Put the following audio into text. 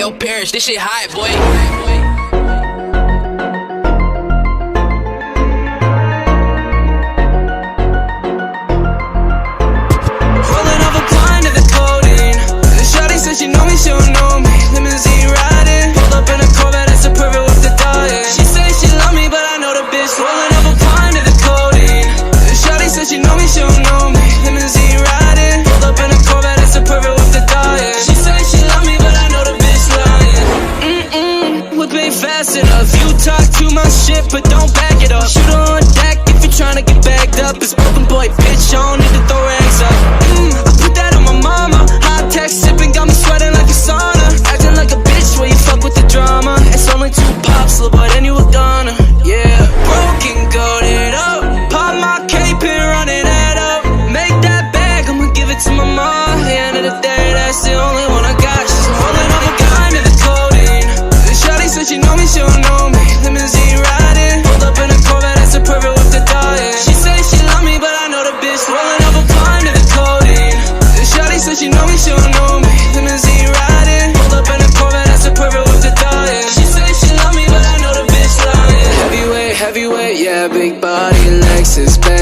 Ayo, Parrish, this shit hot, boy. She know me, she don't know me. Limousine riding, pulled up in a Corvette, that's the perfect with the diet. She say she love me, but I know the bitch rolling up a pint of the codeine. Shawty said she know me, she don't know me. Limousine riding, pulled up in a Corvette, that's the perfect with the diet. She say she love me, but I know the bitch lying. Whip ain't fast enough. You talk too much shit, but don't back it up. Shoot her on deck if you're trying to get bagged up. It's broken boy, bitch, I don't need to throw rags up. I put that on my mama. High tech sipping, got me sweating like a sauna. Acting like a bitch where you fuck with the drama. It's only 2 pops, little boy, then you a goner. Yeah, broken, goated up. Pop my cape and run it up. Make that bag, I'ma give it to my mom. At the end of the day, that's the only one I got. She's holding up a gun in the codeine. Shawty said she know me, she don't know me. Limousine riding, pulled up in a Corvette, that's the perfect with the diet. She say she love me, but I know the bitch rolling up a pint of the codeine. Shawty said she know me, she don't know me. Limousine riding, pulled up in a Corvette, that's the perfect with the diet. She say she love me, but I know the bitch lying. Heavyweight, heavyweight, yeah, big body, Lexus, bag.